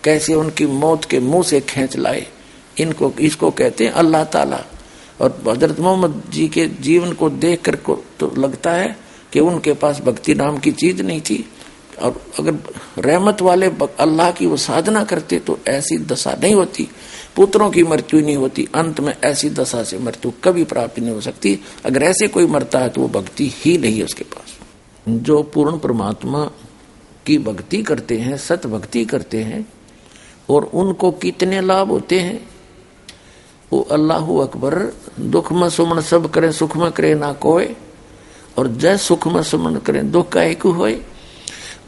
कैसे उनकी मौत के मुंह से खींच लाए, इसको कहते हैं अल्लाह ताला। और हजरत मोहम्मद जी के जीवन को देख कर को तो लगता है कि उनके पास भक्ति नाम की चीज नहीं थी, और अगर रहमत वाले अल्लाह की वो साधना करते तो ऐसी दशा नहीं होती, पुत्रों की मृत्यु नहीं होती, अंत में ऐसी दशा से मृत्यु कभी प्राप्त नहीं हो सकती। अगर ऐसे कोई मरता है तो वो भक्ति ही नहीं है उसके पास। जो पूर्ण परमात्मा की भक्ति करते हैं, सत भक्ति करते हैं, और उनको कितने लाभ होते हैं। वो अल्लाहु अकबर, दुख में सुमन सब करे, सुख में करे ना कोई, और जय सुख में सुमन करे दुख का एक होए।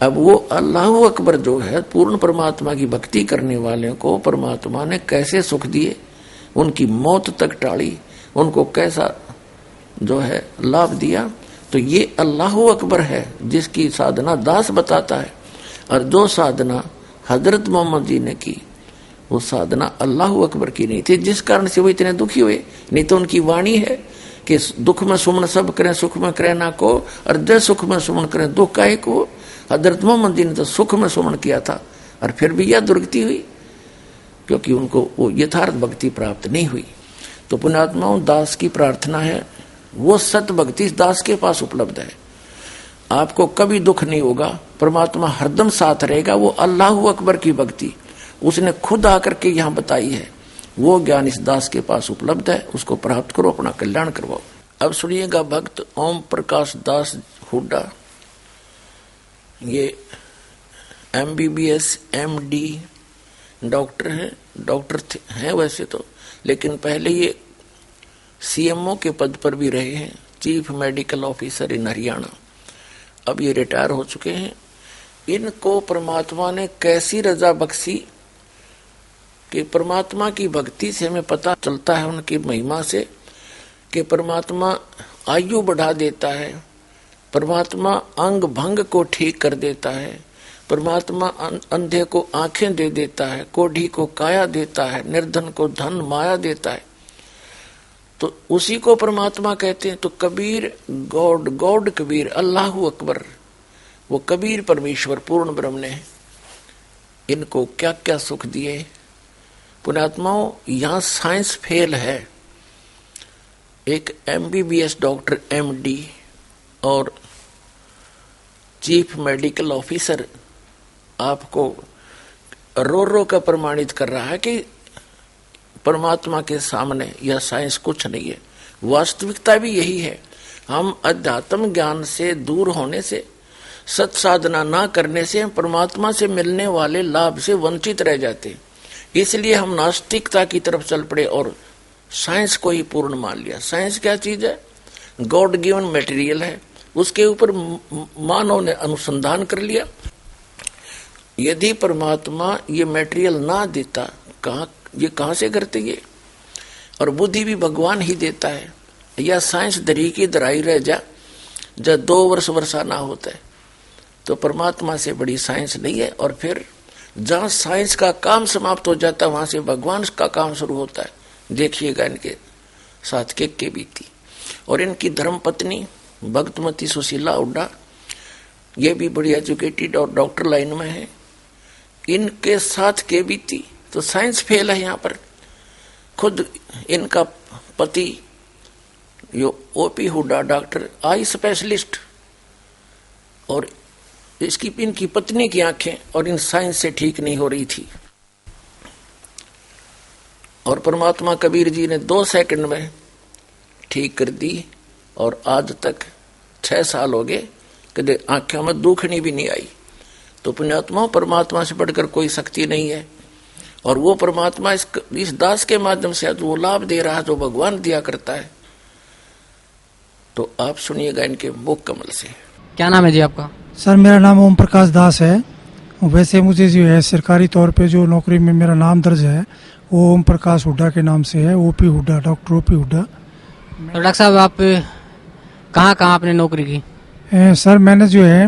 अब वो अल्लाहु अकबर जो है, पूर्ण परमात्मा की भक्ति करने वाले को परमात्मा ने कैसे सुख दिए, उनकी मौत तक टाली, उनको कैसा जो है लाभ दिया। तो ये अल्लाहु अकबर है जिसकी साधना दास बताता है। और जो साधना हजरत मोहम्मद जी ने की वो साधना अल्लाहु अकबर की नहीं थी, जिस कारण से वो इतने दुखी हुए। नहीं तो उनकी वाणी है कि दुख में सुमन सब करें, सुख में करें ना को, और जय सुख में सुमन करें दुख का एक को। हजरत मोहम्मद जी ने तो सुख में सुमन किया था, और फिर भी यह दुर्गति हुई, क्योंकि उनको वो यथार्थ भक्ति प्राप्त नहीं हुई। तो पुण्यात्माओं, दास की प्रार्थना है, वो सत भक्ति दास के पास उपलब्ध है। आपको कभी दुख नहीं होगा, परमात्मा हरदम साथ रहेगा। वो अल्लाहु अकबर की भक्ति उसने खुद आकर के यहाँ बताई है, वो ज्ञान इस दास के पास उपलब्ध है, उसको प्राप्त करो, अपना कल्याण करवाओ। अब सुनिएगा भक्त ओम प्रकाश दास हुड्डा। ये MBBS MD डॉक्टर है, डॉक्टर हैं वैसे तो, लेकिन पहले ये CMO के पद पर भी रहे हैं, chief medical officer in Haryana. अब ये रिटायर हो चुके हैं। इनको परमात्मा ने कैसी रजा बख्शी कि परमात्मा की भक्ति से हमें पता चलता है, उनकी महिमा से, कि परमात्मा आयु बढ़ा देता है, परमात्मा अंग भंग को ठीक कर देता है, परमात्मा अंधे को आंखें दे देता है, कोढ़ी को काया देता है, निर्धन को धन माया देता है। तो उसी को परमात्मा कहते हैं। तो कबीर गॉड, गॉड कबीर, अल्लाहु अकबर, वो कबीर परमेश्वर पूर्ण ब्रह्म ने इनको क्या क्या सुख दिए। पुण्यात्माओं, यहाँ साइंस फेल है। एक MBBS डॉक्टर MD और चीफ मेडिकल ऑफिसर आपको रो रो का प्रमाणित कर रहा है कि परमात्मा के सामने यह साइंस कुछ नहीं है। वास्तविकता भी यही है। हम अध्यात्म ज्ञान से दूर होने से, सत साधना ना करने से, हम परमात्मा से मिलने वाले लाभ से वंचित रह जाते हैं। इसलिए हम नास्तिकता की तरफ चल पड़े और साइंस को ही पूर्ण मान लिया। साइंस क्या चीज है? गॉड गिवन मटेरियल है, उसके ऊपर मानव ने अनुसंधान कर लिया। यदि परमात्मा ये मटेरियल ना देता, कहाँ से करते ये? और बुद्धि भी भगवान ही देता है। या साइंस दरी की दराई रह जा, जब 2 वर्ष वर्षा ना होता है, तो परमात्मा से बड़ी साइंस नहीं है। और फिर जहाँ साइंस का काम समाप्त हो जाता है, वहां से भगवान का काम शुरू होता है। देखिएगा इनके साथ के बीती। और इनकी धर्म पत्नी भक्तमती सुशीला हुड्डा, ये भी बड़ी एजुकेटेड और डॉक्टर लाइन में है। इनके साथ के बीती। तो साइंस फेल है यहाँ पर। खुद इनका पति यो OP Hooda doctor, eye specialist, और इनकी पत्नी की आंखें और इन साइंस से ठीक नहीं हो रही थी। और परमात्मा कबीर जी ने 2 सेकंड में ठीक कर दी। और आज तक 6 साल हो गए, कदे आंखों में दुखनी भी नहीं आई। तो पुण्यात्मा, परमात्मा से बढ़कर कोई शक्ति नहीं है। और वो परमात्मा इस दास के माध्यम से वो लाभ दे रहा है जो भगवान दिया करता है। तो आप सुनिएगा इनके मुख कमल से। क्या नाम है जी आपका? सर, मेरा नाम ओम प्रकाश दास है। वैसे मुझे जो है सरकारी तौर पे जो नौकरी में मेरा नाम दर्ज है वो ओम प्रकाश हुड्डा के नाम से है। OP Hooda, doctor OP Hooda. तो डॉक्टर साहब, आप कहाँ आपने नौकरी की? सर, मैंने जो है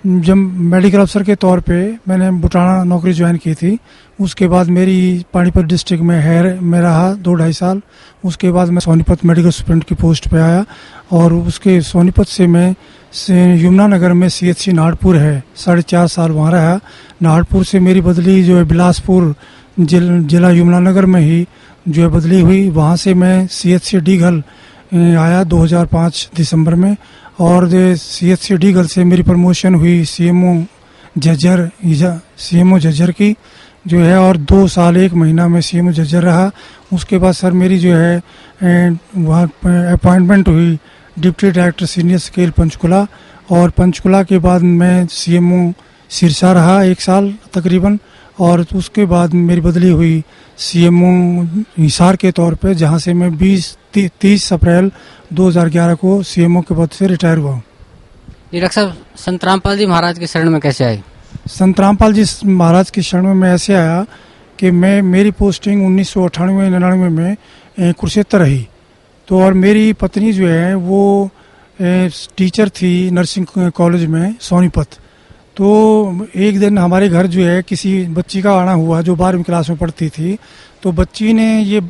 जब मेडिकल अफसर के तौर पे मैंने बुटाना नौकरी ज्वाइन की थी। उसके बाद मेरी पानीपत डिस्ट्रिक्ट में में रहा 2-2.5 साल। उसके बाद मैं सोनीपत मेडिकल सुपरिटेंडेंट की पोस्ट पे आया, और उसके सोनीपत से मैं यमुना नगर में CHC नाहरपुर है, 4.5 साल वहाँ रहा। नाहरपुर से मेरी बदली जो है बिलासपुर जिला यमुनानगर में ही जो है बदली हुई। वहाँ से मैं CHC डीगल आया 2005 दिसंबर में, और CHC डीगल से मेरी प्रमोशन हुई CMO झज्जर की जो है, और 2 साल 1 महीना में CMO झज्जर रहा। उसके बाद सर मेरी जो है वहाँ अपॉइंटमेंट हुई deputy director senior scale Panchkula, और पंचकुला के बाद मैं CMO सिरसा रहा 1 साल तकरीबन, और उसके बाद मेरी बदली हुई CMO हिसार के तौर पे, जहाँ से मैं 30 अप्रैल 2011 को CMO के पद से रिटायर हुआ हूँ। जी डॉक्टर साहब, संत रामपाल जी महाराज के शरण में कैसे आए? संत रामपाल जी महाराज के शरण में मैं ऐसे आया कि मेरी पोस्टिंग 1998-99 में कुरुक्षेत्र रही। तो और मेरी पत्नी जो है वो टीचर थी नर्सिंग कॉलेज में सोनीपत। तो एक दिन हमारे घर जो है किसी बच्ची का आना हुआ जो 12वीं क्लास में पढ़ती थी। तो बच्ची ने ये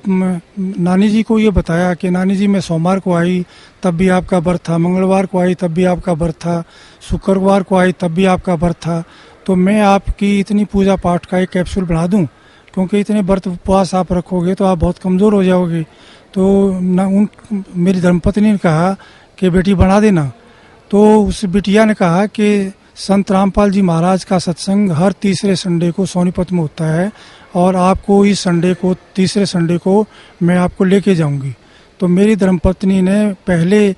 नानी जी को ये बताया कि नानी जी मैं सोमवार को आई तब भी आपका व्रत था, मंगलवार को आई तब भी आपका व्रत था, शुक्रवार को आई तब भी आपका व्रत था। तो मैं आपकी इतनी पूजा पाठ का एक कैप्सूल बना दूं, क्योंकि इतने व्रत उपवास आप रखोगे तो आप बहुत कमज़ोर हो जाओगे। तो मेरी धर्मपत्नी ने कहा कि बेटी बना देना। तो उस बिटिया ने कहा कि संत रामपाल जी महाराज का सत्संग हर तीसरे संडे को सोनीपत में होता है, और आपको इस संडे को, तीसरे संडे को मैं आपको लेके जाऊंगी। तो मेरी धर्मपत्नी ने पहले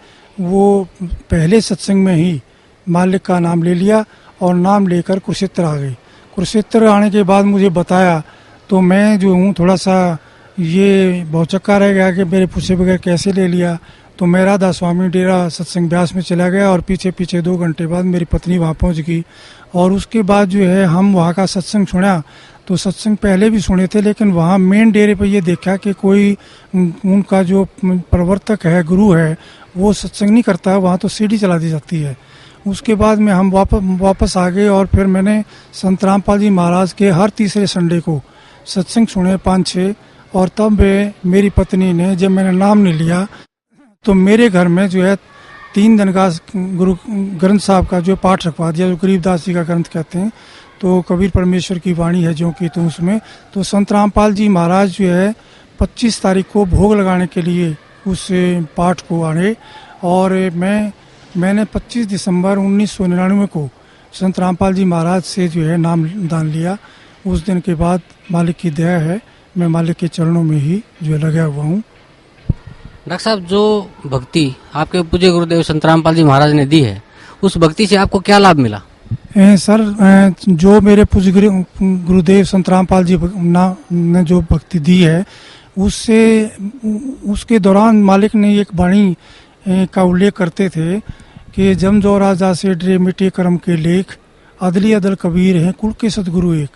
सत्संग में ही मालिक का नाम ले लिया और नाम लेकर कुरुक्षेत्र आ गई। कुरुक्षेत्र आने के बाद मुझे बताया तो मैं जो हूँ थोड़ा सा ये भौचक्का रह गया कि मेरे पूछे बगैर कैसे ले लिया। तो मैं राधा स्वामी डेरा सत्संग ब्यास में चला गया, और पीछे 2 घंटे बाद मेरी पत्नी वहाँ पहुँच गई। और उसके बाद जो है हम वहाँ का सत्संग सुना। तो सत्संग पहले भी सुने थे, लेकिन वहाँ मेन डेरे पे ये देखा कि कोई उनका जो प्रवर्तक है, गुरु है, वो सत्संग नहीं करता, वहाँ तो सीढ़ी चला दी जाती है। उसके बाद में हम वापस आ गए, और फिर मैंने संत रामपाल जी महाराज के हर तीसरे संडे को सत्संग सुने 5-6। और तब मेरी पत्नी ने, जब मैंने नाम नहीं लिया, तो मेरे घर में जो है 3 दिन का गुरु ग्रंथ साहब का जो पाठ रखवा दिया, जो गरीबदास जी का ग्रंथ कहते हैं। तो कबीर परमेश्वर की वाणी है जो कि तुम उसमें। तो संत रामपाल जी महाराज जो है 25 तारीख को भोग लगाने के लिए उस पाठ को आए, और मैंने 25 दिसंबर 1999 को संत रामपाल जी महाराज से जो है नाम दान लिया। उस दिन के बाद मालिक की दया है, मैं मालिक के चरणों में ही जो लगा हुआ हूँ। डॉक्टर साहब, जो भक्ति आपके पूज्य गुरुदेव संत रामपाल जी महाराज ने दी है, उस भक्ति से आपको क्या लाभ मिला? सर, जो मेरे पूज्य गुरुदेव संत रामपाल जी ने जो भक्ति दी है, उसके दौरान मालिक ने एक वाणी का उल्लेख करते थे कि जम जो राजा से डरे मिटे कर्म के लेख, अदली अदल कबीर हैं कुल के सतगुरु एक।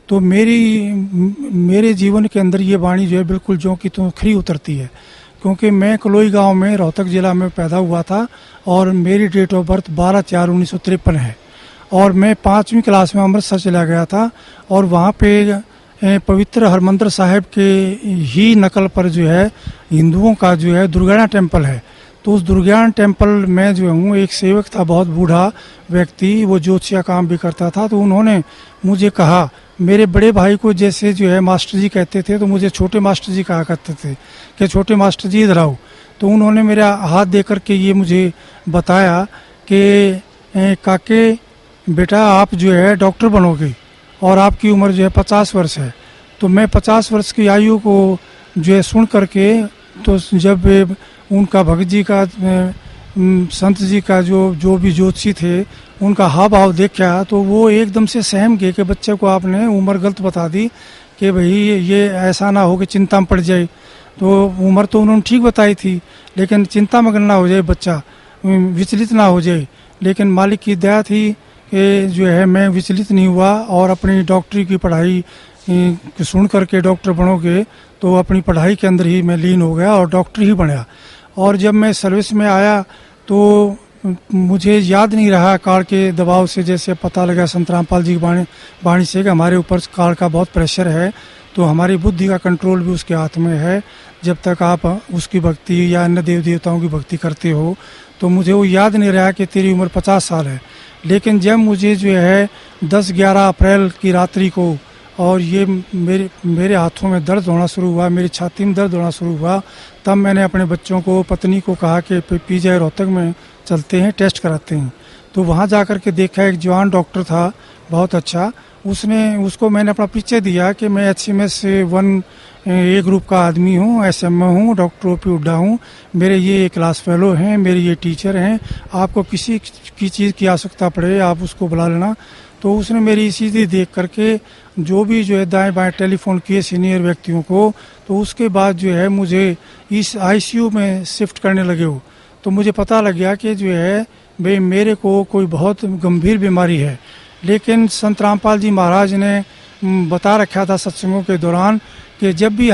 तो मेरे जीवन के अंदर ये वाणी जो है बिल्कुल जो कि तो खरी उतरती है, क्योंकि मैं कलोई गांव में रोहतक जिला में पैदा हुआ था, और मेरी डेट ऑफ बर्थ 12/4/1953 है। और मैं 5वीं क्लास में अमृतसर चला गया था, और वहाँ पे पवित्र हरमंदिर साहिब के ही नकल पर जो है हिंदुओं का जो है दुर्गाना टेम्पल है। तो उस दुर्गाना टेम्पल में जो हूँ, एक सेवक था बहुत बूढ़ा व्यक्ति, वो ज्योतिषिया काम भी करता था। तो उन्होंने मुझे कहा, मेरे बड़े भाई को जैसे जो है मास्टर जी कहते थे, तो मुझे छोटे मास्टर जी कहा करते थे कि छोटे मास्टर जी इधर आओ। तो उन्होंने मेरा हाथ दे करके ये मुझे बताया कि काके बेटा आप जो है डॉक्टर बनोगे, और आपकी उम्र जो है 50 वर्ष है। तो मैं 50 वर्ष की आयु को जो है सुन करके, तो जब उनका भगत जी का संत जी का जो भी ज्योतिषी थे उनका हाव भाव देखा, तो वो एकदम से सहम गए कि बच्चे को आपने उम्र गलत बता दी, कि भाई ये ऐसा ना हो कि चिंता में पड़ जाए। तो उम्र तो उन्होंने ठीक बताई थी, लेकिन चिंता मगन ना हो जाए बच्चा, विचलित ना हो जाए। लेकिन मालिक की दया थी कि जो है मैं विचलित नहीं हुआ, और अपनी डॉक्टरी की पढ़ाई सुन करके डॉक्टर बनोगे, तो अपनी पढ़ाई के अंदर ही मैं लीन हो गया और डॉक्टर ही बना। और जब मैं सर्विस में आया तो मुझे याद नहीं रहा काल के दबाव से, जैसे पता लगा संत रामपाल जी की वाणी से कि हमारे ऊपर काल का बहुत प्रेशर है, तो हमारी बुद्धि का कंट्रोल भी उसके हाथ में है। जब तक आप उसकी भक्ति या अन्य देव देवताओं की भक्ति करते हो, तो मुझे वो याद नहीं रहा कि तेरी उम्र 50 साल है। लेकिन जब मुझे जो है 10-11 अप्रैल की रात्रि को और ये मेरे हाथों में दर्द होना शुरू हुआ, मेरी छाती में दर्द होना शुरू हुआ, तब मैंने अपने बच्चों को, पत्नी को कहा कि पीजीआई रोहतक में चलते हैं, टेस्ट कराते हैं। तो वहाँ जा कर के देखा, एक जवान डॉक्टर था बहुत अच्छा, उसको मैंने अपना परिचय दिया कि मैं HMS 1A ग्रुप का आदमी हूँ, SMA हूँ, डॉक्टर OP हुड्डा हूँ, मेरे ये क्लास फेलो हैं, मेरे ये टीचर हैं, आपको किसी की चीज़ की आवश्यकता पड़े आप उसको बुला लेना। तो उसने मेरी स्थिति देख करके जो भी जो है दाएं बाएं टेलीफोन किए सीनियर व्यक्तियों को, तो उसके बाद जो है मुझे इस ICU में शिफ्ट करने लगे हो। तो मुझे पता लग गया कि जो है भाई मेरे को कोई बहुत गंभीर बीमारी है। लेकिन संत रामपाल जी महाराज ने बता रखा था सत्संगों के दौरान कि जब भी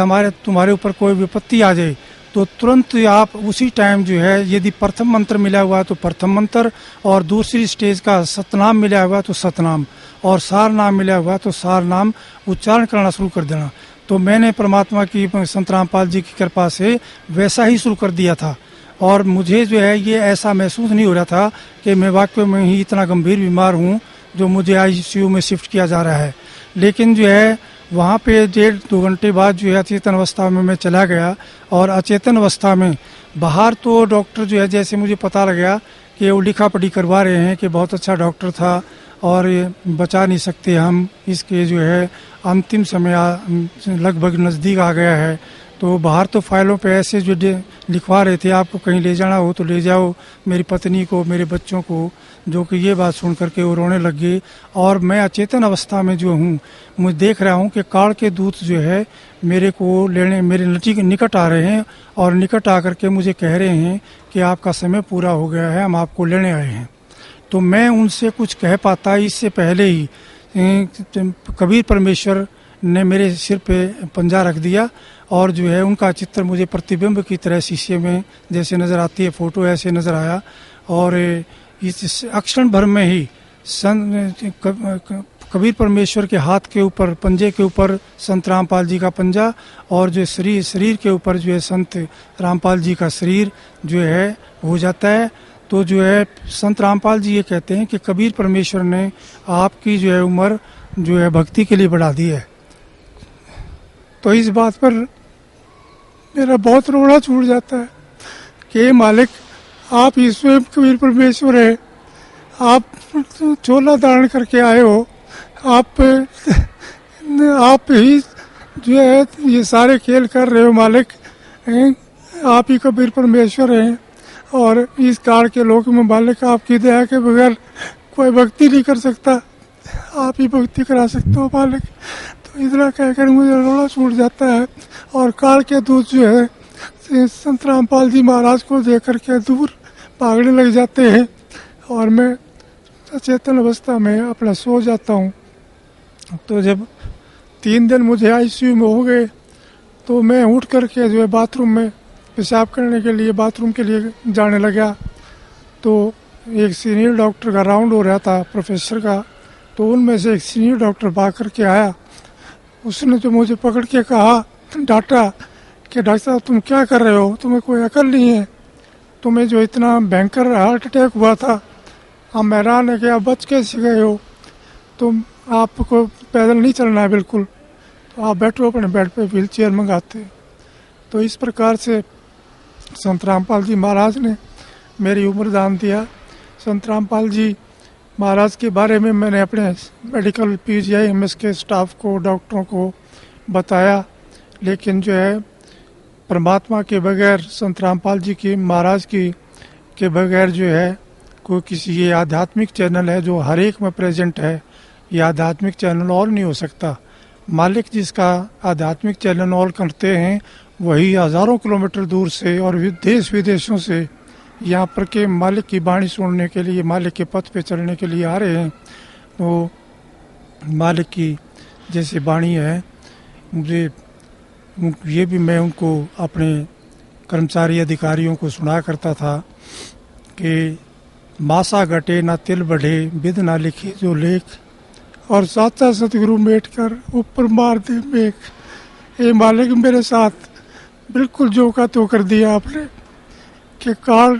तुम्हारे ऊपर कोई विपत्ति आ जाए तो तुरंत आप उसी टाइम जो है, यदि प्रथम मंत्र मिला हुआ तो प्रथम मंत्र, और दूसरी स्टेज का सतनाम मिला हुआ तो सतनाम, और सार नाम मिला हुआ तो सार नाम उच्चारण करना शुरू कर देना। तो मैंने परमात्मा की, संत रामपाल जी की कृपा से वैसा ही शुरू कर दिया था। और मुझे जो है ये ऐसा महसूस नहीं हो रहा था कि मैं वाकई में ही इतना गंभीर बीमार हूँ जो मुझे ICU में शिफ्ट किया जा रहा है। लेकिन जो है वहाँ पे 1.5-2 घंटे बाद जो है अचेतन अवस्था में मैं चला गया, और अचेतन अवस्था में बाहर तो डॉक्टर जो है, जैसे मुझे पता लग गया कि वो लिखा पढ़ी करवा रहे हैं कि बहुत अच्छा डॉक्टर था और बचा नहीं सकते हम, इसके जो है अंतिम समय लगभग नज़दीक आ गया है। तो बाहर तो फाइलों पे ऐसे जो लिखवा रहे थे, आपको कहीं ले जाना हो तो ले जाओ मेरी पत्नी को, मेरे बच्चों को, जो कि ये बात सुन करके वो रोने लग गए। और मैं अचेतन अवस्था में जो हूँ, मैं देख रहा हूँ कि काल के दूत जो है मेरे को लेने मेरे निकट आ रहे हैं, और निकट आकर के मुझे कह रहे हैं कि आपका समय पूरा हो गया है, हम आपको लेने आए हैं। तो मैं उनसे कुछ कह पाता इससे पहले ही कबीर परमेश्वर ने मेरे सिर पे पंजा रख दिया, और जो है उनका चित्र मुझे प्रतिबिंब की तरह शीशे में जैसे नज़र आती है फोटो, ऐसे नज़र आया। और इस अक्षण भर में ही कबीर परमेश्वर के हाथ के ऊपर, पंजे के ऊपर संत रामपाल जी का पंजा, और जो शरीर के ऊपर जो है संत रामपाल जी का शरीर जो है हो जाता है। तो जो है संत रामपाल जी ये कहते हैं कि कबीर परमेश्वर ने आपकी जो है उम्र जो है भक्ति के लिए बढ़ा दी है। तो इस बात पर मेरा बहुत रोना छूट जाता है कि मालिक, आप ही स्वयं कबीर परमेश्वर है, आप चोला धारण करके आए हो, आप ही जो है ये सारे खेल कर रहे हो मालिक, आप ही कबीर परमेश्वर हैं। और इस काल के लोक में मालिक आपकी दया के बगैर कोई भक्ति नहीं कर सकता, आप ही भक्ति करा सकते हो मालिक। तो इतना कहकर मुझे रोना छूट जाता है। और काल के दूत जो है संत रामपाल जी महाराज को देख करके दूर भागने लग जाते हैं, और मैं अचेतन अवस्था में अपना सो जाता हूँ। तो जब 3 दिन मुझे ICU में हो गए, तो मैं उठ करके जो है बाथरूम में पेशाब करने के लिए, बाथरूम के लिए जाने लगा। तो एक सीनियर डॉक्टर का राउंड हो रहा था, प्रोफेसर का, तो उनमें से एक सीनियर डॉक्टर भाग करके आया। उसने तो मुझे पकड़ के कहा, डांटा कि डॉक्टर साहब तुम क्या कर रहे हो, तुम्हें कोई अकल नहीं है, तुम्हें जो इतना भयंकर हार्ट अटैक हुआ था, हम हैरान है कि आप बच कैसे गए हो, तुम आपको पैदल नहीं चलना है बिल्कुल, तो आप बैठो अपने बेड पे, व्हील चेयर मंगाते। तो इस प्रकार से संत रामपाल जी महाराज ने मेरी उम्र दान दिया। संत रामपाल जी महाराज के बारे में मैंने अपने मेडिकल PGI MS के स्टाफ को, डॉक्टरों को बताया, लेकिन जो है परमात्मा के बगैर, संत रामपाल जी की महाराज की के बगैर जो है कोई किसी, ये आध्यात्मिक चैनल है जो हर एक में प्रेजेंट है, ये आध्यात्मिक चैनल और नहीं हो सकता। मालिक जिसका आध्यात्मिक चैनल और करते हैं, वही हज़ारों किलोमीटर दूर से और देश विदेशों से यहाँ पर के मालिक की वाणी सुनने के लिए, मालिक के पथ पे चलने के लिए आ रहे हैं। तो मालिक की जैसे वाणी है, मुझे ये भी मैं उनको, अपने कर्मचारी अधिकारियों को सुना करता था कि मासा घटे ना तिल बढ़े, विद ना लिखे जो लेख, और साचा सतगुरु मेट कर ऊपर मार दे मेघ। ये मालिक मेरे साथ बिल्कुल जो का तो कर दिया आपने कि काल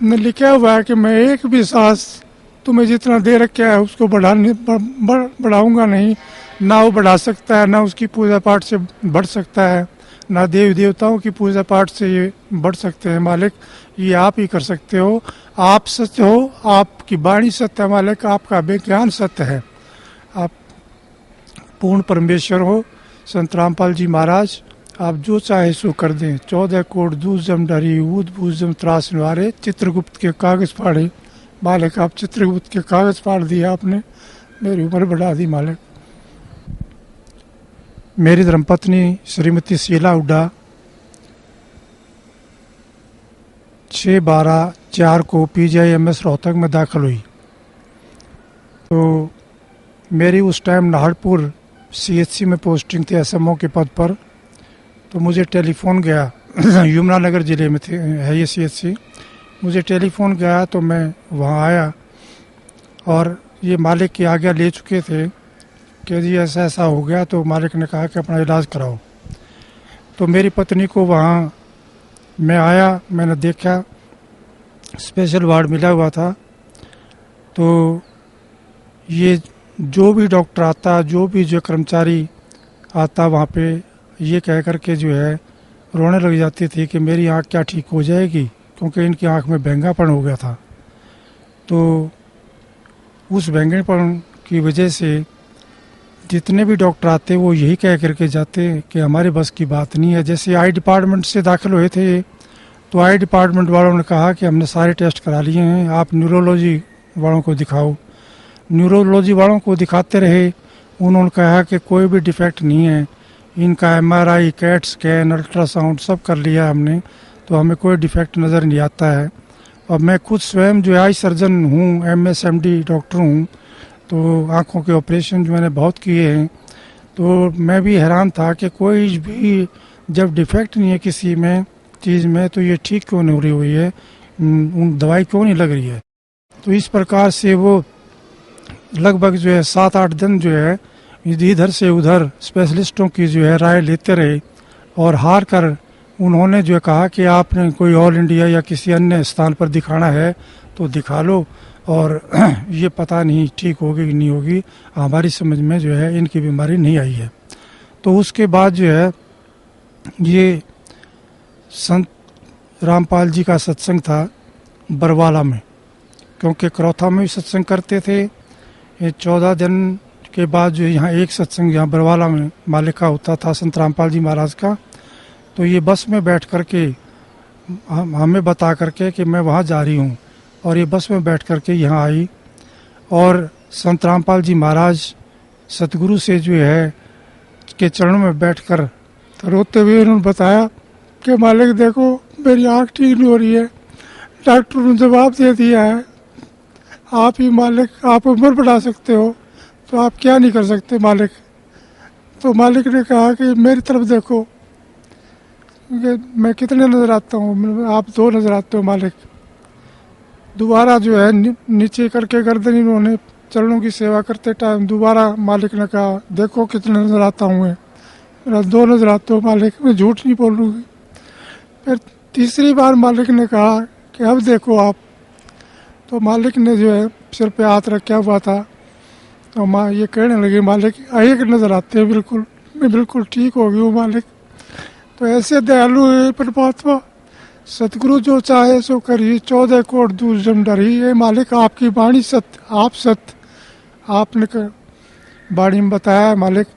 ने लिखा हुआ है कि मैं एक भी सांस तुम्हें जितना दे रखा है उसको बढ़ाऊंगा नहीं, ना वो बढ़ा सकता है, ना उसकी पूजा पाठ से बढ़ सकता है, ना देवी देवताओं की पूजा पाठ से ये बढ़ सकते हैं मालिक। ये आप ही कर सकते हो। आप सत्य हो, आपकी वाणी सत्य है मालिक, आपका विज्ञान सत्य है, आप पूर्ण परमेश्वर हो। संत रामपाल जी महाराज, आप जो चाहे सो कर दें। 14 कोट दूजम डरी ऊद बूजम त्रास निवारे, चित्रगुप्त के कागज फाड़े मालिक। आप चित्रगुप्त के कागज फाड़ दिए आपने, मेरी उम्र बढ़ा दी मालिक। मेरी धर्मपत्नी श्रीमती शीला हुड्डा 6/12/4 को PGIMS रोहतक में दाखिल हुई। तो मेरी उस टाइम नाहरपुर CHC में पोस्टिंग थी SMO के पद पर। तो मुझे टेलीफोन गया यमुनानगर ज़िले में है ये CHC। मुझे टेलीफोन गया तो मैं वहाँ आया और ये मालिक की आज्ञा ले चुके थे कि जी ऐसा ऐसा हो गया। तो मालिक ने कहा कि अपना इलाज कराओ। तो मेरी पत्नी को वहाँ मैं आया, मैंने देखा स्पेशल वार्ड मिला हुआ था। तो ये जो भी डॉक्टर आता, जो भी जो कर्मचारी आता वहाँ पे ये कह कर के जो है रोने लग जाती थी कि मेरी आँख क्या ठीक हो जाएगी, क्योंकि इनकी आँख में बैंगापन हो गया था। तो उस बैंगनपन की वजह से जितने भी डॉक्टर आते वो यही कह करके जाते कि हमारे बस की बात नहीं है। जैसे आई डिपार्टमेंट से दाखिल हुए थे तो आई डिपार्टमेंट वालों ने कहा कि हमने सारे टेस्ट करा लिए हैं, आप न्यूरोलॉजी वालों को दिखाओ। न्यूरोलॉजी वालों को दिखाते रहे, उन्होंने कहा कि कोई भी डिफेक्ट नहीं है, इनका MRI, कैट स्कैन, अल्ट्रासाउंड सब कर लिया हमने, तो हमें कोई डिफेक्ट नज़र नहीं आता है। और मैं खुद स्वयं जो आई सर्जन हूँ, MSMD डॉक्टर हूँ, तो आँखों के ऑपरेशन जो मैंने बहुत किए हैं। तो मैं भी हैरान था कि कोई भी जब डिफेक्ट नहीं है किसी में चीज़ में तो ये ठीक क्यों नहीं हो रही हुई है, दवाई क्यों नहीं लग रही है। तो इस प्रकार से वो लगभग जो है 7-8 दिन जो है इधर से उधर स्पेशलिस्टों की जो है राय लेते रहे और हार कर उन्होंने जो कहा कि आपने कोई ऑल इंडिया या किसी अन्य स्थान पर दिखाना है तो दिखा लो, और ये पता नहीं ठीक होगी कि नहीं होगी, हमारी समझ में जो है इनकी बीमारी नहीं आई है। तो उसके बाद जो है ये संत रामपाल जी का सत्संग था बरवाला में, क्योंकि करौथा में भी सत्संग करते थे। ये 14 दिन के बाद जो यहाँ एक सत्संग यहाँ बरवाला में मालिक का होता था संत रामपाल जी महाराज का। तो ये बस में बैठ करके हमें बता करके कि मैं वहाँ जा रही हूँ, और ये बस में बैठ करके यहाँ आई और संत रामपाल जी महाराज सतगुरु से जो है के चरणों में बैठकर तो रोते हुए उन्होंने बताया कि मालिक देखो मेरी आँख ठीक नहीं हो रही है, डॉक्टर ने जवाब दे दिया है, आप ही मालिक, आप उम्र बढ़ा सकते हो तो आप क्या नहीं कर सकते मालिक। तो मालिक ने कहा कि मेरी तरफ देखो, मैं कितने नज़र आता हूँ, आप 2 नज़र आते हो मालिक। दोबारा जो है नीचे करके गर्दन इन्होंने चरणों की सेवा करते टाइम दोबारा मालिक ने कहा देखो कितने नज़र आता हूँ मैं, मेरा 2 नज़र आते हो मालिक, मैं झूठ नहीं बोलूँगी। फिर तीसरी बार मालिक ने कहा कि अब देखो आप। तो मालिक ने जो है सिर पे हाथ रखा हुआ था, तो माँ ये कहने लगी मालिक एक नज़र आते हैं बिल्कुल, मैं बिल्कुल ठीक हो गई हूँ मालिक। तो ऐसे दयालु है परमात्मा, सतगुरु जो चाहे सो करिए, 14 कोट दूजम डरी। ये मालिक आपकी वाणी सत्य, आप सत्य, आपने वाणी में बताया मालिक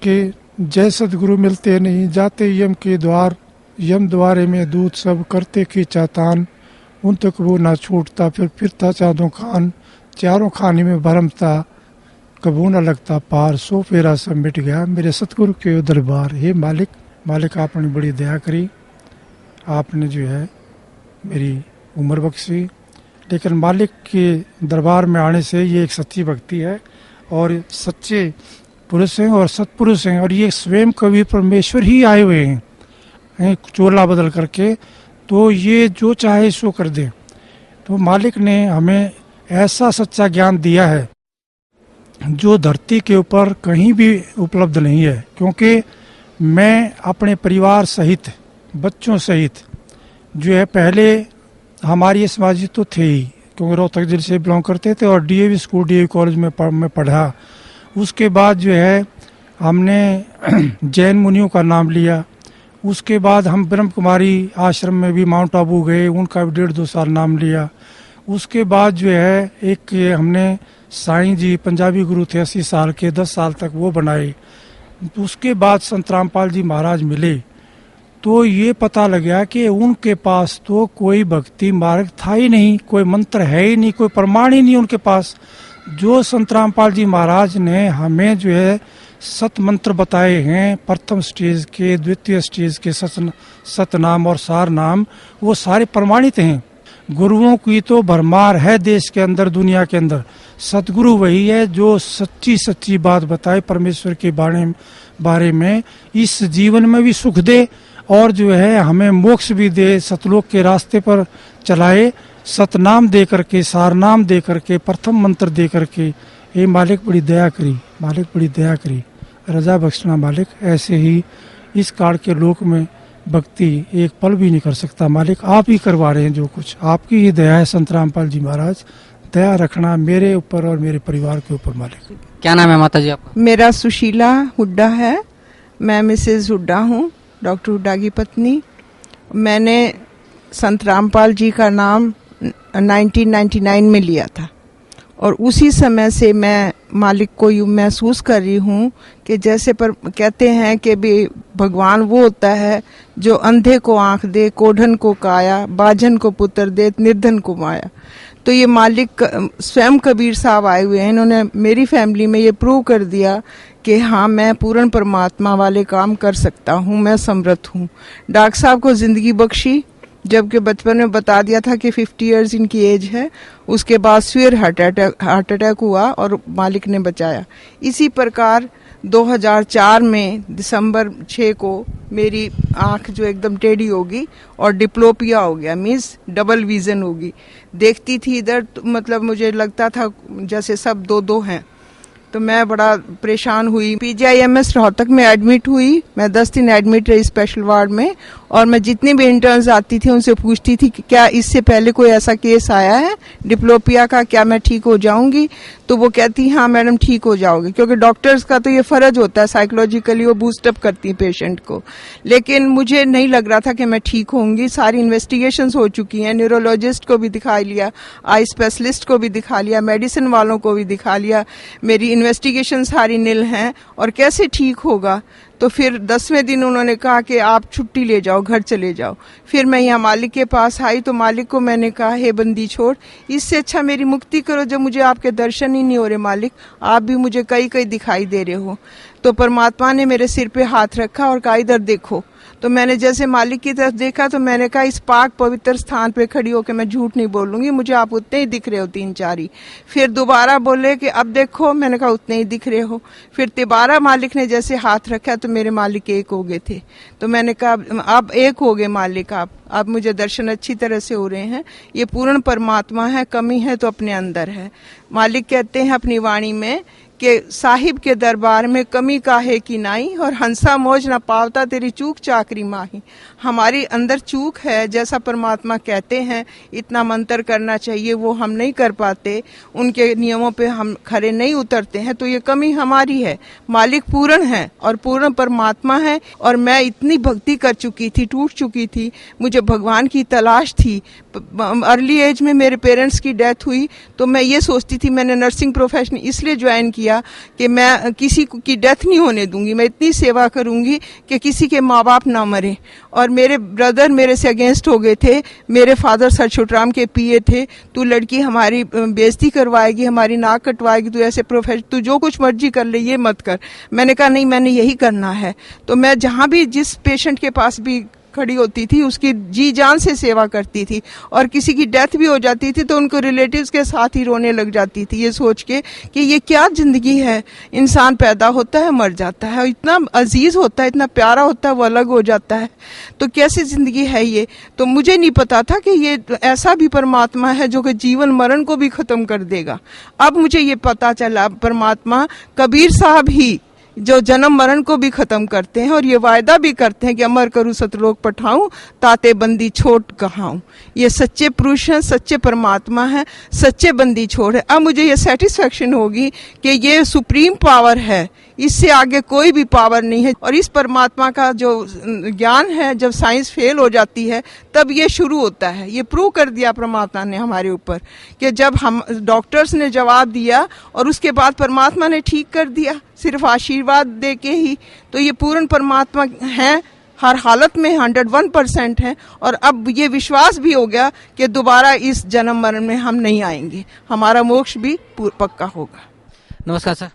कि जय सतगुरु मिलते नहीं जाते यम के द्वार, यम द्वारे में दूत सब करते की चातान, उन तक वो ना छूटता फिरता चादों खान, चारों खाने में भरम था कबू न लगता पार, सो फेरा सब मिट गया मेरे सतगुरु के दरबार। हे मालिक, मालिक आपने बड़ी दया करी, आपने जो है मेरी उम्र बख्शी। लेकिन मालिक के दरबार में आने से ये एक सच्ची भक्ति है और सच्चे पुरुष हैं और सत्पुरुष हैं, और ये स्वयं कवि परमेश्वर ही आए हुए हैं चोला बदल करके। तो ये जो चाहे सो कर दे। तो मालिक ने हमें ऐसा सच्चा ज्ञान दिया है जो धरती के ऊपर कहीं भी उपलब्ध नहीं है। क्योंकि मैं अपने परिवार सहित, बच्चों सहित जो है पहले हमारे ये समाजी तो थे ही, क्योंकि रोहतक जिले से बिलोंग करते थे और डीएवी स्कूल डीएवी कॉलेज में पढ़ा। उसके बाद जो है हमने जैन मुनियों का नाम लिया। उसके बाद हम ब्रह्म कुमारी आश्रम में भी माउंट आबू गए, उनका भी 1.5-2 साल नाम लिया। उसके बाद जो है एक हमने साईं जी पंजाबी गुरु थे 80 साल के, 10 साल तक वो बनाए। उसके बाद संत रामपाल जी महाराज मिले तो ये पता लगा कि उनके पास तो कोई भक्ति मार्ग था ही नहीं, कोई मंत्र है ही नहीं, कोई प्रमाण ही नहीं उनके पास। जो संत रामपाल जी महाराज ने हमें जो है सत मंत्र बताए हैं, प्रथम स्टेज के, द्वितीय स्टेज के सतनाम और सार नाम, वो सारे प्रमाणित हैं। गुरुओं की तो भरमार है देश के अंदर, दुनिया के अंदर। सतगुरु वही है जो सच्ची सच्ची बात बताए परमेश्वर के बारे में, इस जीवन में भी सुख दे और जो है हमें मोक्ष भी दे, सतलोक के रास्ते पर चलाए। सतनाम दे करके, सारनाम दे करके, प्रथम मंत्र दे करके, ये मालिक बड़ी दया करी, मालिक बड़ी दया करी, रजा बख्शना मालिक। ऐसे ही इस काल के लोक में भक्ति एक पल भी नहीं कर सकता मालिक, आप ही करवा रहे हैं जो कुछ, आपकी ही दया है। संत रामपाल जी महाराज दया रखना मेरे ऊपर और मेरे परिवार के ऊपर मालिक। क्या नाम है माता जी आपका? मेरा सुशीला हुड्डा है, मैं मिसेज हुड्डा हूँ, डॉक्टर हुड्डा की पत्नी। मैंने संत रामपाल जी का नाम 1999 में लिया था और उसी समय से मैं मालिक को यूँ महसूस कर रही हूँ कि जैसे पर कहते हैं कि भी भगवान वो होता है जो अंधे को आंख दे, कोढ़न को काया, बाझन को पुत्र दे, निर्धन को माया। तो ये मालिक स्वयं कबीर साहब आए हुए हैं, इन्होंने मेरी फैमिली में ये प्रूव कर दिया कि हाँ मैं पूर्ण परमात्मा वाले काम कर सकता हूँ, मैं समर्थ हूँ। डॉक्टर साहब को जिंदगी बख्शी, जबकि बचपन में बता दिया था कि 50 इयर्स इनकी एज है। उसके बाद फिर हार्ट अटैक हुआ और मालिक ने बचाया। इसी प्रकार 2004 में दिसंबर 6 को मेरी आंख जो एकदम टेढ़ी होगी और डिप्लोपिया हो गया, मीन्स डबल विजन होगी। देखती थी इधर तो मतलब मुझे लगता था जैसे सब दो हैं। तो मैं बड़ा परेशान हुई। PGIMS रोहतक में एडमिट हुई। मैं 10 दिन एडमिट रही स्पेशल वार्ड में और मैं जितनी भी इंटर्न्स आती थी उनसे पूछती थी कि क्या इससे पहले कोई ऐसा केस आया है डिप्लोपिया का, क्या मैं ठीक हो जाऊंगी? तो वो कहती हाँ मैडम ठीक हो जाओगे, क्योंकि डॉक्टर्स का तो ये फर्ज होता है, साइकोलॉजिकली वो बूस्टअप करती है पेशेंट को। लेकिन मुझे नहीं लग रहा था कि मैं ठीक होंगी। सारी इन्वेस्टिगेशंस हो चुकी हैं, न्यूरोलॉजिस्ट को भी दिखा लिया, आई स्पेशलिस्ट को भी दिखा लिया, मेडिसिन वालों को भी दिखा लिया, मेरी इन्वेस्टिगेशन सारी नील हैं और कैसे ठीक होगा। तो फिर 10वें दिन उन्होंने कहा कि आप छुट्टी ले जाओ, घर चले जाओ। फिर मैं यहाँ मालिक के पास आई तो मालिक को मैंने कहा हे बंदी छोड़, इससे अच्छा मेरी मुक्ति करो जब मुझे आपके दर्शन ही नहीं हो रहे मालिक, आप भी मुझे कहीं कहीं दिखाई दे रहे हो। तो परमात्मा ने मेरे सिर पे हाथ रखा और कहा इधर देखो। तो मैंने जैसे मालिक की तरफ देखा तो मैंने कहा इस पाक पवित्र स्थान पे खड़ी होकर मैं झूठ नहीं बोलूंगी, मुझे आप उतने ही दिख रहे हो, 3-4 ही। फिर दोबारा बोले कि अब देखो, मैंने कहा उतने ही दिख रहे हो। फिर दोबारा मालिक ने जैसे हाथ रखा तो मेरे मालिक एक हो गए थे। तो मैंने कहा अब एक हो गए मालिक आप, अब मुझे दर्शन अच्छी तरह से हो रहे हैं। ये पूर्ण परमात्मा है, कमी है तो अपने अंदर है। मालिक कहते हैं अपनी वाणी में कि साहिब के दरबार में कमी काहे की नाई और हंसा मौज न पावता तेरी चूक चाकरी माही। हमारी अंदर चूक है, जैसा परमात्मा कहते हैं इतना मंत्र करना चाहिए वो हम नहीं कर पाते, उनके नियमों पे हम खरे नहीं उतरते हैं, तो ये कमी हमारी है। मालिक पूर्ण है और पूर्ण परमात्मा है। और मैं इतनी भक्ति कर चुकी थी, टूट चुकी थी, मुझे भगवान की तलाश थी। अर्ली एज में मेरे पेरेंट्स की डेथ हुई तो मैं ये सोचती थी, मैंने नर्सिंग प्रोफेशन इसलिए ज्वाइन किया कि मैं किसी की डेथ नहीं होने दूंगी, मैं इतनी सेवा करूंगी कि किसी के माँ बाप ना मरे। और मेरे ब्रदर मेरे से अगेंस्ट हो गए थे। मेरे फादर सर छोटराम के PA थे, तू लड़की हमारी बेइज्जती करवाएगी, हमारी नाक कटवाएगी, तू ऐसे प्रोफेशन, तू जो कुछ मर्जी कर ले, ये मत कर। मैंने कहा नहीं, मैंने यही करना है। तो मैं जहाँ भी जिस पेशेंट के पास भी खड़ी होती थी उसकी जी जान से सेवा करती थी। और किसी की डेथ भी हो जाती थी तो उनको रिलेटिव्स के साथ ही रोने लग जाती थी, ये सोच के कि ये क्या जिंदगी है, इंसान पैदा होता है मर जाता है, इतना अजीज होता है, इतना प्यारा होता है, वो अलग हो जाता है, तो कैसी जिंदगी है ये। तो मुझे नहीं पता था कि ये ऐसा भी परमात्मा है जो कि जीवन मरण को भी खत्म कर देगा। अब मुझे ये पता चला परमात्मा कबीर साहब ही जो जन्म मरण को भी खत्म करते हैं और ये वायदा भी करते हैं कि अमर करूं सतलोक पठाऊं, ताते बंदी छोड़ कहाऊं। ये सच्चे पुरुष हैं, सच्चे परमात्मा हैं, सच्चे बंदी छोड़ है। अब मुझे ये सेटिस्फेक्शन होगी कि ये सुप्रीम पावर है, इससे आगे कोई भी पावर नहीं है। और इस परमात्मा का जो ज्ञान है, जब साइंस फेल हो जाती है तब ये शुरू होता है। ये प्रूव कर दिया परमात्मा ने हमारे ऊपर कि जब हम डॉक्टर्स ने जवाब दिया और उसके बाद परमात्मा ने ठीक कर दिया सिर्फ आशीर्वाद दे के ही। तो ये पूर्ण परमात्मा है, हर हालत में 101% है। और अब ये विश्वास भी हो गया कि दोबारा इस जन्म मरण में हम नहीं आएंगे, हमारा मोक्ष भी पक्का होगा। नमस्कार सर।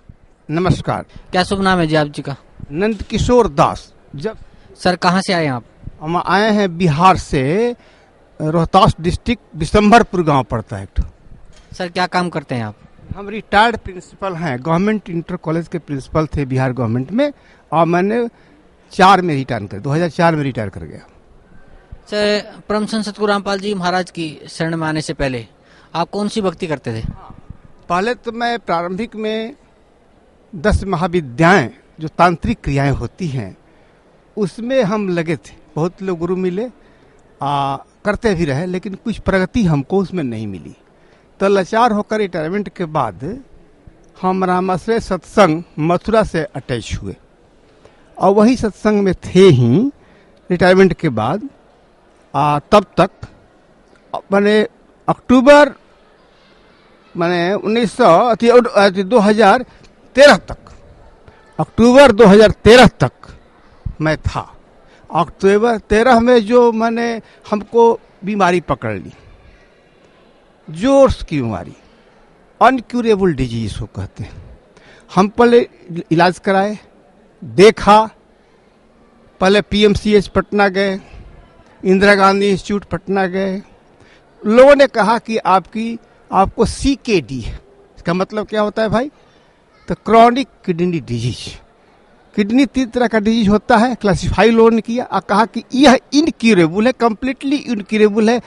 नमस्कार। क्या शुभ नाम है जी आप जी का? नंद किशोर दास। जब सर कहाँ से आए आप? हम आए हैं बिहार से, रोहतास डिस्ट्रिक्ट बिशंभरपुर गांव पड़ता है। सर क्या काम करते हैं आप? हम रिटायर्ड प्रिंसिपल हैं, गवर्नमेंट इंटर कॉलेज के प्रिंसिपल थे बिहार गवर्नमेंट में, और मैंने 2004 में रिटायर कर गया। सर परम संत सतगुरु रामपाल जी महाराज की शरण में आने से पहले आप कौन सी भक्ति करते थे? पहले तो मैं प्रारंभिक में 10 महाविद्याएं जो तांत्रिक क्रियाएं होती हैं उसमें हम लगे थे। बहुत लोग गुरु मिले, करते भी रहे, लेकिन कुछ प्रगति हमको उसमें नहीं मिली। तो लाचार होकर रिटायरमेंट के बाद हम रामाश्रय सत्संग मथुरा से अटैच हुए और वही सत्संग में थे ही रिटायरमेंट के बाद। तब तक मैंने अक्टूबर 2013 तक, अक्टूबर 2013 तक मैं था। अक्टूबर 13 में जो हमको बीमारी पकड़ ली, जोर्स की बीमारी, अनक्यूरेबल डिजीज को कहते हैं। हम पहले इलाज कराए, देखा, पहले पीएमसीएच पटना गए, इंदिरा गांधी इंस्टीट्यूट पटना गए। लोगों ने कहा कि आपको सीकेडी है। इसका मतलब क्या होता है भाई? तो क्रॉनिक किडनी डिजीज। किडनी 3 तरह का डिजीज होता है, क्लासिफाई लोगों ने किया और कहा कि यह इनक्यूरेबल है, कंप्लीटली इनक्यूरेबल है।